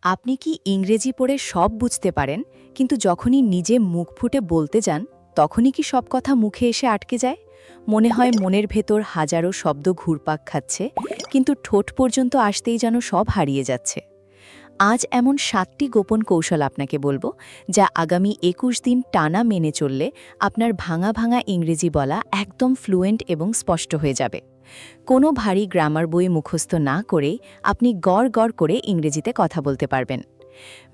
আপনি কি ইংরেজি পড়ে সব বুঝতে পারেন, কিন্তু যখনই নিজে মুখ ফুটে বলতে যান তখনই কি সব কথা মুখে এসে আটকে যায়? মনে হয় মনের ভেতর হাজারো শব্দ ঘুরপাক খাচ্ছে, কিন্তু ঠোঁট পর্যন্ত আসতেই যেন সব হারিয়ে যাচ্ছে। আজ এমন 7টি গোপন কৌশল আপনাকে বলবো, যা আগামী 21 দিন টানা মেনে চললে আপনার ভাঙা ভাঙা ইংরেজি বলা একদম ফ্লুয়েন্ট এবং স্পষ্ট হয়ে যাবে। কোনো ভারী গ্রামার বই মুখস্থ না করেই আপনি গড় গড় করে ইংরেজিতে কথা বলতে পারবেন।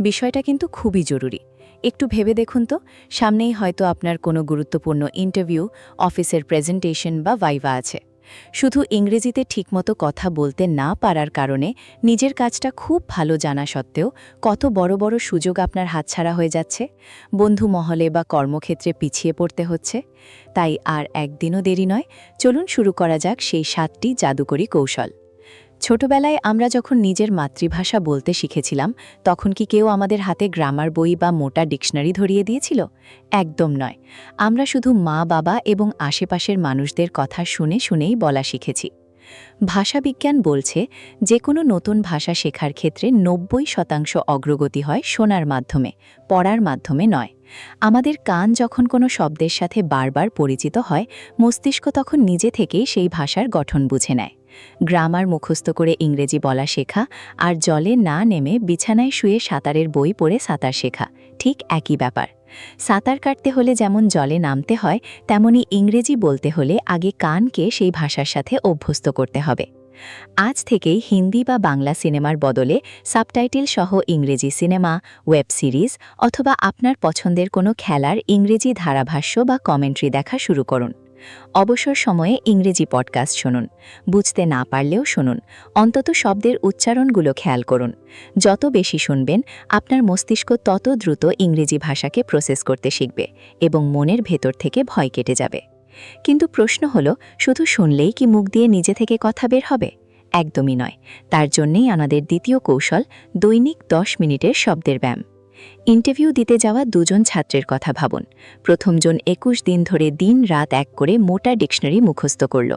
বিষয়টা কিন্তু খুবই জরুরি। একটু ভেবে দেখুন তো, সামনেই হয়তো আপনার কোনো গুরুত্বপূর্ণ ইন্টারভিউ, অফিসের প্রেজেন্টেশন বা ভাইভা আছে। শুধু ইংরেজিতে ঠিকমতো কথা বলতে না পারার কারণে নিজের কাজটা খুব ভালো জানা সত্ত্বেও কত বড় বড় সুযোগ আপনার হাতছাড়া হয়ে যাচ্ছে, বন্ধু মহলে বা কর্মক্ষেত্রে পিছিয়ে পড়তে হচ্ছে। তাই আর একদিনও দেরি নয়, চলুন শুরু করা যাক সেই 7টি জাদুকরী কৌশল। ছোটবেলায় আমরা যখন নিজের মাতৃভাষা বলতে শিখেছিলাম, তখন কি কেউ আমাদের হাতে গ্রামার বই বা মোটা ডিকশনারি ধরিয়ে দিয়েছিল? একদম নয়। আমরা শুধু মা বাবা এবং আশেপাশের মানুষদের কথা শুনে শুনেই বলা শিখেছি। ভাষাবিজ্ঞান বলছে, যে কোনো নতুন ভাষা শেখার ক্ষেত্রে 90% অগ্রগতি হয় শোনার মাধ্যমে, পড়ার মাধ্যমে নয়। আমাদের কান যখন কোনো শব্দের সাথে বারবার পরিচিত হয়, মস্তিষ্ক তখন নিজে থেকেই সেই ভাষার গঠন বুঝে নেয়। গ্রামার মুখস্থ করে ইংরেজি বলা শেখা আর জলে না নেমে বিছানায় শুয়ে সাঁতারের বই পড়ে সাঁতার শেখা ঠিক একই ব্যাপার। সাঁতার কাটতে হলে যেমন জলে নামতে হয়, তেমনি ইংরেজি বলতে হলে আগে কানকে সেই ভাষার সাথে অভ্যস্ত করতে হবে। আজ থেকেই হিন্দি বা বাংলা সিনেমার বদলে সাবটাইটেল সহ ইংরেজি সিনেমা, ওয়েব সিরিজ অথবা আপনার পছন্দের কোনো খেলার ইংরেজি ধারাভাষ্য বা কমেন্ট্রি দেখা শুরু করুন। অবসর সময়ে ইংরেজি পডকাস্ট শুনুন। বুঝতে না পারলেও শুনুন, অন্তত শব্দের উচ্চারণগুলো খেয়াল করুন। যত বেশি শুনবেন, আপনার মস্তিষ্ক তত দ্রুত ইংরেজি ভাষাকে প্রসেস করতে শিখবে এবং মনের ভেতর থেকে ভয় কেটে যাবে। কিন্তু প্রশ্ন হলো, শুধু শুনলেই কি মুখ দিয়ে নিজে থেকে কথা বের হবে? একদমই নয়। তার জন্যেই আমাদের দ্বিতীয় কৌশল, দৈনিক 10 মিনিটের শব্দের ব্যায়াম। ইন্টারভিউ দিতে যাওয়া দুজন ছাত্রের কথা ভাবুন। প্রথমজন 21 দিন ধরে দিন রাত এক করে মোটা ডিকশনারি মুখস্থ করল,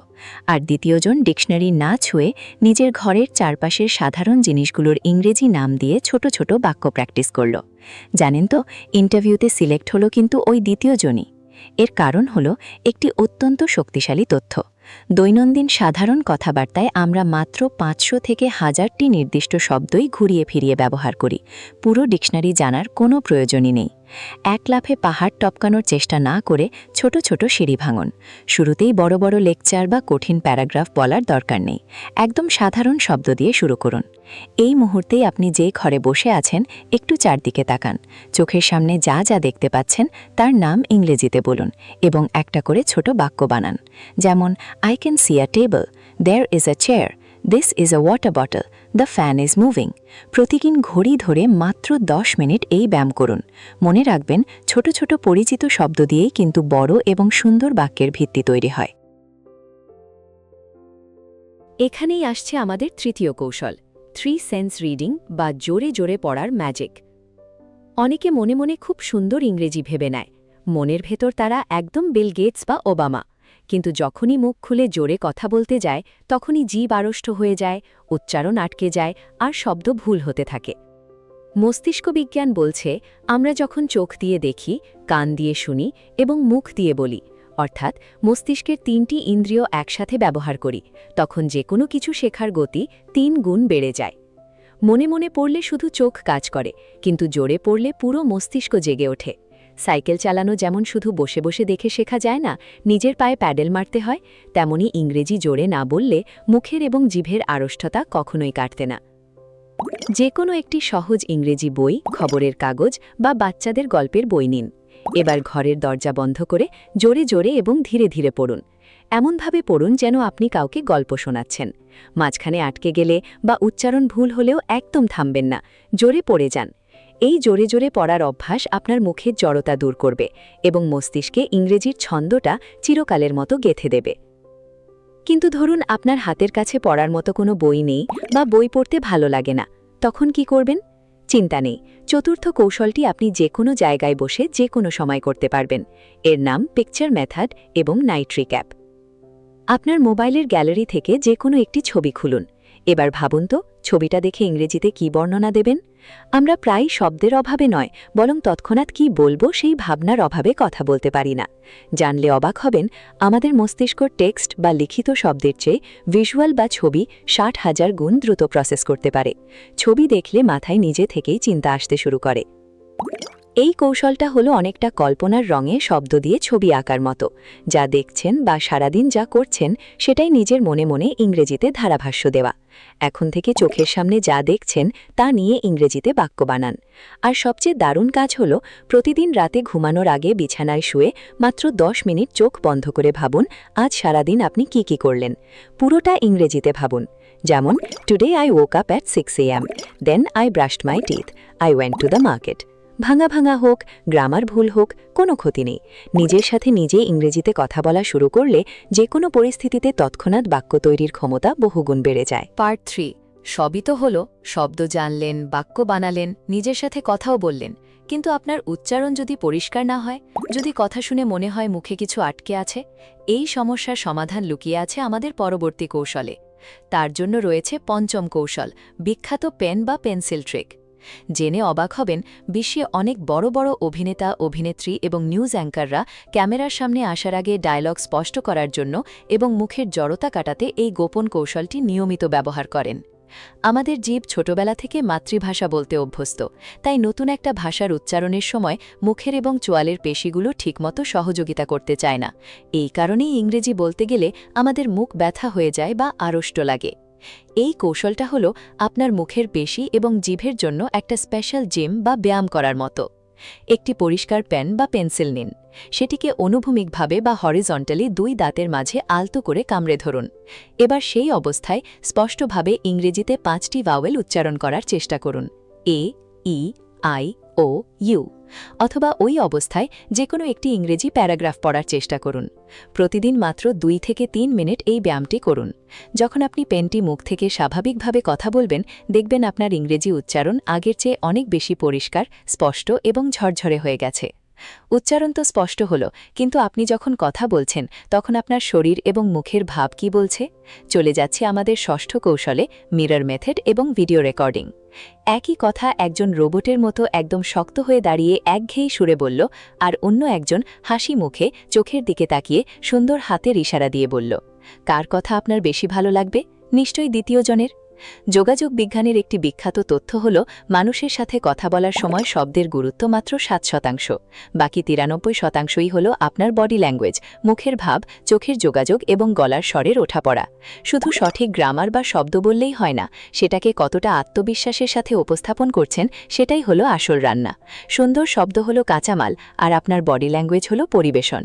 আর দ্বিতীয়জন ডিকশনারি না ছুঁয়ে নিজের ঘরের চারপাশের সাধারণ জিনিসগুলোর ইংরেজি নাম দিয়ে ছোট ছোট বাক্য প্র্যাকটিস করল। জানেন তো, ইন্টারভিউতে সিলেক্ট হলো কিন্তু ওই দ্বিতীয়জনই। এর কারণ হলো একটি অত্যন্ত শক্তিশালী তথ্য। দৈনন্দিন সাধারণ কথাবার্তায় আমরা মাত্র 500 থেকে 1000টি নির্দিষ্ট শব্দই ঘুরিয়ে ফিরিয়ে ব্যবহার করি। পুরো ডিকশনারি জানার কোনো প্রয়োজনই নেই। এক লাফে পাহাড় টপকানোর চেষ্টা না করে ছোট ছোট সিঁড়ি ভাঙুন। শুরুতেই বড় বড় লেকচার বা কঠিন প্যারাগ্রাফ বলার দরকার নেই। একদম সাধারণ শব্দ দিয়ে শুরু করুন। এই মুহূর্তেই আপনি যে ঘরে বসে আছেন, একটু চারদিকে তাকান। চোখের সামনে যা যা দেখতে পাচ্ছেন তার নাম ইংরেজিতে বলুন এবং একটা করে ছোট বাক্য বানান। যেমন, I can see a table, there is a chair, this is a water bottle, the fan is moving। প্রতিদিন ঘড়ি ধরে মাত্র 10 মিনিট এই ব্যায়াম করুন। মনে রাখবেন, ছোট ছোট পরিচিত শব্দ দিয়েই কিন্তু বড় এবং সুন্দর বাক্যের ভিত্তি তৈরি হয়। এখানেই আসছে আমাদের তৃতীয় কৌশল, 3 সেন্স রিডিং বা জোরে জোরে পড়ার ম্যাজিক। অনেকে মনে মনে খুব সুন্দর ইংরেজি ভেবে নেয়। মনের ভেতর তারা একদম বিল গেটস বা ওবামা। কিন্তু যখনই মুখ খুলে জোরে কথা বলতে যায়, তখনই জিভ আড়ষ্ট হয়ে যায়, উচ্চারণ আটকে যায় আর শব্দ ভুল হতে থাকে। মস্তিষ্ক বিজ্ঞান বলছে, আমরা যখন চোখ দিয়ে দেখি, কান দিয়ে শুনি এবং মুখ দিয়ে বলি, অর্থাৎ মস্তিষ্কের 3টি ইন্দ্রিয় একসাথে ব্যবহার করি, তখন যে কোনো কিছু শেখার গতি 3 গুণ বেড়ে যায়। মনে মনে পড়লে শুধু চোখ কাজ করে, কিন্তু জোরে পড়লে পুরো মস্তিষ্ক জেগে ওঠে। সাইকেল চালানো যেমন শুধু বসে বসে দেখে শেখা যায় না, নিজের পায়ে প্যাডেল মারতে হয়, তেমনি ইংরেজি জোরে না বললে মুখের এবং জিভের আড়ষ্টতা কখনোই কাটতে না। যে কোনো একটি সহজ ইংরেজি বই, খবরের কাগজ বা বাচ্চাদের গল্পের বই নিন। এবার ঘরের দরজা বন্ধ করে জোরে জোরে এবং ধীরে ধীরে পড়ুন। এমনভাবে পড়ুন যেন আপনি কাউকে গল্প শোনাচ্ছেন। মাঝখানে আটকে গেলে বা উচ্চারণ ভুল হলেও একদম থামবেন না, জোরে পড়ে যান। এই জোরে জোরে পড়ার অভ্যাস আপনার মুখের জড়তা দূর করবে এবং মস্তিষ্কে ইংরেজির ছন্দটা চিরকালের মতো গেঁথে দেবে। কিন্তু ধরুন আপনার হাতের কাছে পড়ার মতো কোনো বই নেই বা বই পড়তে ভালো লাগে না, তখন কি করবেন? চিন্তা নেই, চতুর্থ কৌশলটি আপনি যে কোনো জায়গায় বসে যে কোনো সময় করতে পারবেন। এর নাম পিকচার মেথড এবং নাইট রিক্যাপ। আপনার মোবাইলের গ্যালারি থেকে যে কোনো একটি ছবি খুলুন। এবার ভাবুন তো, ছবিটা দেখে ইংরেজিতে কি বর্ণনা দেবেন? আমরা প্রায় শব্দের অভাবে নয়, বরং তৎক্ষণাৎ কি বলবো সেই ভাবনার অভাবে কথা বলতে পারি না। জানলে অবাক হবেন, আমাদের মস্তিষ্ক টেক্সট বা লিখিত শব্দের চেয়ে ভিজুয়াল বা ছবি 60,000 গুণ দ্রুত প্রসেস করতে পারে। ছবি দেখলে মাথায় নিজে থেকেই চিন্তা আসতে শুরু করে। এই কৌশলটা হলো অনেকটা কল্পনার রঙে শব্দ দিয়ে ছবি আঁকার মতো। যা দেখছেন বা সারাদিন যা করছেন সেটাই নিজের মনে মনে ইংরেজিতে ধারাভাষ্য দেওয়া। এখন থেকে চোখের সামনে যা দেখছেন তা নিয়ে ইংরেজিতে বাক্য বানান। আর সবচেয়ে দারুণ কাজ হলো, প্রতিদিন রাতে ঘুমানোর আগে বিছানায় শুয়ে মাত্র 10 মিনিট চোখ বন্ধ করে ভাবুন আজ সারাদিন আপনি কি কি করলেন। পুরোটা ইংরেজিতে ভাবুন। যেমন, today I woke up at 6 AM, then I brushed my teeth, I went to the market. ভাঙা ভাঙা হোক, গ্রামার ভুল হোক, কোনো ক্ষতি নেই। নিজের সাথে নিজে ইংরেজিতে কথা বলা শুরু করলে যে কোনো পরিস্থিতিতে তৎক্ষণাৎ বাক্য তৈরির ক্ষমতা বহুগুণ বেড়ে যায়। পার্ট 3। সবই তো হলো, শব্দ জানলেন, বাক্য বানালেন, নিজের সাথে কথাও বললেন, কিন্তু আপনার উচ্চারণ যদি পরিষ্কার না হয়, যদি কথা শুনে মনে হয় মুখে কিছু আটকে আছে, এই সমস্যার সমাধান লুকিয়ে আছে আমাদের পরবর্তী কৌশলে। তার জন্য রয়েছে পঞ্চম কৌশল, বিখ্যাত পেন বা পেন্সিল ট্রিক। জেনে অবাক হবেন, বিশ্বে অনেক বড় বড় অভিনেতা, অভিনেত্রী এবং নিউজ অ্যাঙ্কাররা ক্যামেরার সামনে আসার আগে ডায়লগ স্পষ্ট করার জন্য এবং মুখের জড়তা কাটাতে এই গোপন কৌশলটি নিয়মিত ব্যবহার করেন। আমাদের জীব ছোটবেলা থেকে মাতৃভাষা বলতে অভ্যস্ত, তাই নতুন একটা ভাষার উচ্চারণের সময় মুখের এবং চোয়ালের পেশিগুলো ঠিকমতো সহযোগিতা করতে চায় না। এই কারণেই ইংরেজি বলতে গেলে আমাদের মুখ ব্যথা হয়ে যায় বা আড়ষ্ট লাগে। এই কৌশলটা হলো আপনার মুখের পেশি এবং জিভের জন্য একটা স্পেশাল জিম বা ব্যায়াম করার মতো। একটি পরিষ্কার পেন বা পেন্সিল নিন, সেটিকে অনুভূমিকভাবে বা হরিজন্টালি 2 দাঁতের মাঝে আলতো করে কামড়ে ধরুন। এবার সেই অবস্থায় স্পষ্টভাবে ইংরেজিতে 5টি ভাওয়েল উচ্চারণ করার চেষ্টা করুন, এ, ই, আই, ও, ইউ। অথবা ওই অবস্থায় যে কোনো একটি ইংরেজি প্যারাগ্রাফ পড়ার চেষ্টা করুন। প্রতিদিন মাত্র 2 থেকে 3 মিনিট এই ব্যায়ামটি করুন। যখন আপনি পেনটি মুখ থেকে স্বাভাবিকভাবে কথা বলবেন, দেখবেন আপনার ইংরেজি উচ্চারণ আগের চেয়ে অনেক বেশি পরিষ্কার, স্পষ্ট এবং ঝরঝরে হয়ে গেছে। উচ্চারণ তো স্পষ্ট হলো, কিন্তু আপনি যখন কথা বলছেন তখন আপনার শরীর এবং মুখের ভাব কি বলছে? চলে যাচ্ছে আমাদের ষষ্ঠ কৌশলে, মিরর মেথড এবং ভিডিও রেকর্ডিং। একই কথা একজন রোবটের মতো একদম শক্ত হয়ে দাঁড়িয়ে একঘেয়েই সুরে বলল, আর অন্য একজন হাসি মুখে চোখের দিকে তাকিয়ে সুন্দর হাতের ইশারা দিয়ে বলল। কার কথা আপনার বেশি ভালো লাগবে? নিশ্চয়ই দ্বিতীয় জনের। যোগাযোগ বিজ্ঞানের একটি বিখ্যাত তথ্য হল, মানুষের সাথে কথা বলার সময় শব্দের গুরুত্ব মাত্র 7%, বাকি 93%ই হল আপনার বডি ল্যাঙ্গুয়েজ, মুখের ভাব, চোখের যোগাযোগ এবং গলার স্বরের ওঠাপড়া। শুধু সঠিক গ্রামার বা শব্দ বললেই হয় না, সেটাকে কতটা আত্মবিশ্বাসের সাথে উপস্থাপন করছেন সেটাই হলো আসল রান্না। সুন্দর শব্দ হলো কাঁচামাল, আর আপনার বডি ল্যাঙ্গুয়েজ হলো পরিবেশন।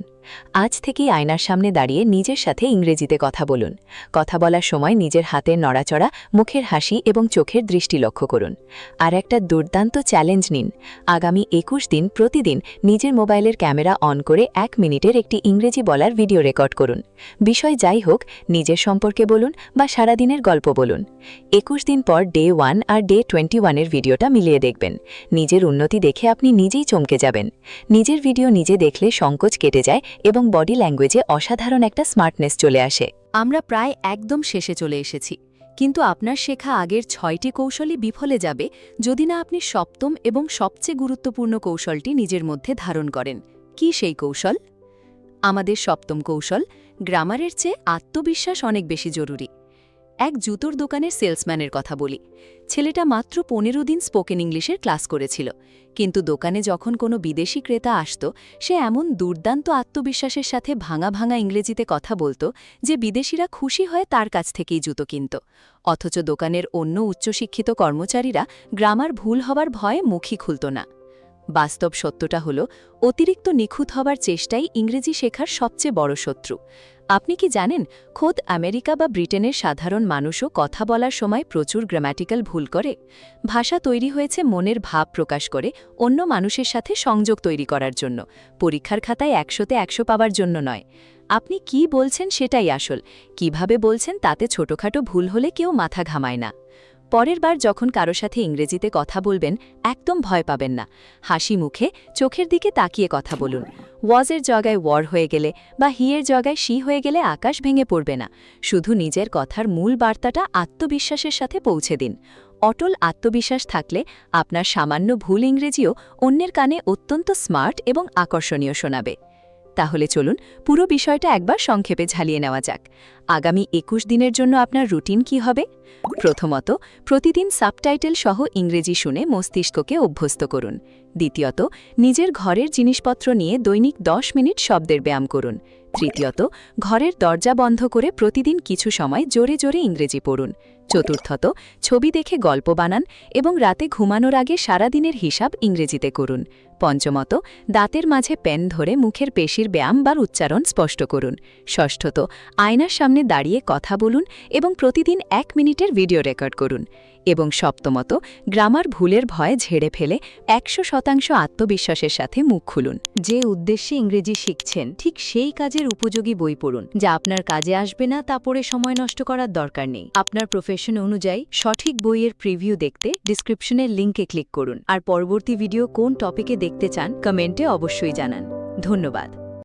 আজ থেকেই আয়নার সামনে দাঁড়িয়ে নিজের সাথে ইংরেজিতে কথা বলুন। কথা বলার সময় নিজের হাতের নড়াচড়া, মুখের হাসি এবং চোখের দৃষ্টি লক্ষ্য করুন। আর একটা দুর্দান্ত চ্যালেঞ্জ নিন। আগামী 21 দিন প্রতিদিন নিজের মোবাইলের ক্যামেরা অন করে 1 মিনিটের একটি ইংরেজি বলার ভিডিও রেকর্ড করুন। বিষয় যাই হোক, নিজের সম্পর্কে বলুন বা সারাদিনের গল্প বলুন। 21 দিন পর ডে 1 আর ডে 21-এর ভিডিওটা মিলিয়ে দেখবেন। নিজের উন্নতি দেখে আপনি নিজেই চমকে যাবেন। নিজের ভিডিও নিজে দেখলে সংকোচ কেটে যায় এবং বডি ল্যাঙ্গুয়েজে অসাধারণ একটা স্মার্টনেস চলে আসে। আমরা প্রায় একদম শেষে চলে এসেছি, কিন্তু আপনার শেখা আগের 6টি কৌশলই বিফলে যাবে যদি না আপনি সপ্তম এবং সবচেয়ে গুরুত্বপূর্ণ কৌশলটি নিজের মধ্যে ধারণ করেন। কি সেই কৌশল? আমাদের সপ্তম কৌশল, গ্রামারের চেয়ে আত্মবিশ্বাস অনেক বেশি জরুরি। এক জুতোর দোকানের সেলসম্যানের কথা বলি। ছেলেটা মাত্র 15 দিন স্পোকেন ইংলিশের ক্লাস করেছিল, কিন্তু দোকানে যখন কোনো বিদেশি ক্রেতা আসত, সে এমন দুর্দান্ত আত্মবিশ্বাসের সাথে ভাঙা ভাঙা ইংরেজিতে কথা বলত যে বিদেশিরা খুশি হয়ে তার কাছ থেকেই জুতো কিনত। অথচ দোকানের অন্য উচ্চশিক্ষিত কর্মচারীরা গ্রামার ভুল হবার ভয়ে মুখই খুলত না। বাস্তব সত্যটা হলো, অতিরিক্ত নিখুঁত হবার চেষ্টাই ইংরেজি শেখার সবচেয়ে বড় শত্রু। আপনি কি জানেন, খোদ আমেরিকা বা ব্রিটেনের সাধারণ মানুষও কথা বলার সময় প্রচুর গ্রামাটিক্যাল ভুল করে? ভাষা তৈরি হয়েছে মনের ভাব প্রকাশ করে, অন্য মানুষের সাথে সংযোগ তৈরি করার জন্য, পরীক্ষার খাতায় 100তে 100 পাওয়ার জন্য নয়। আপনি কি বলছেন সেটাই আসল, কিভাবে বলছেন তাতে ছোটখাটো ভুল হলে কেউ মাথা ঘামায় না। পরের বার যখন কারো সাথে ইংরেজিতে কথা বলবেন, একদম ভয় পাবেন না। হাসি মুখে চোখের দিকে তাকিয়ে কথা বলুন। ওয়াজের জায়গায় ওয়ার হয়ে গেলে বা হিয়ের জায়গায় শি হয়ে গেলে আকাশ ভেঙে পড়বে না। শুধু নিজের কথার মূল বার্তাটা আত্মবিশ্বাসের সাথে পৌঁছে দিন। অটল আত্মবিশ্বাস থাকলে আপনার সামান্য ভুল ইংরেজিও অন্যের কানে অত্যন্ত স্মার্ট এবং আকর্ষণীয় শোনাবে। তাহলে চলুন পুরো বিষয়টা একবার সংক্ষেপে ঝালিয়ে নেওয়া যাক। আগামী 21 দিনের জন্য আপনার রুটিন কি হবে? প্রথমত, প্রতিদিন সাবটাইটেল সহ ইংরেজি শুনে মস্তিষ্ককে অভ্যস্ত করুন। দ্বিতীয়ত, নিজের ঘরের জিনিসপত্র নিয়ে দৈনিক 10 মিনিট শব্দের ব্যায়াম করুন। তৃতীয়ত, ঘরের দরজা বন্ধ করে প্রতিদিন কিছু সময় জোরে জোরে ইংরেজি পড়ুন। চতুর্থত, ছবি দেখে গল্প বানান এবং রাতে ঘুমানোর আগে সারাদিনের হিসাব ইংরেজিতে করুন। পঞ্চমত, দাঁতের মাঝে পেন ধরে মুখের পেশির ব্যায়াম বা উচ্চারণ স্পষ্ট করুন। ষষ্ঠত, আয়নার সামনে দাঁড়িয়ে কথা বলুন এবং প্রতিদিন 1 মিনিটের ভিডিও রেকর্ড করুন। এবং সপ্তমত, গ্রামার ভুলের ভয় ঝেড়ে ফেলে 100% আত্মবিশ্বাসের সাথে মুখ খুলুন। যে উদ্দেশ্যে ইংরেজি শিখছেন ঠিক সেই কাজের উপযোগী বই পড়ুন। যা আপনার কাজে আসবে না তা পড়ে সময় নষ্ট করার দরকার নেই। আপনার প্রফেশন অনুযায়ী সঠিক বইয়ের প্রিভিউ দেখতে ডিসক্রিপশনের লিঙ্কে ক্লিক করুন। আর পরবর্তী ভিডিও কোন টপিকে দেখতে চান কমেন্টে অবশ্যই জানান। ধন্যবাদ।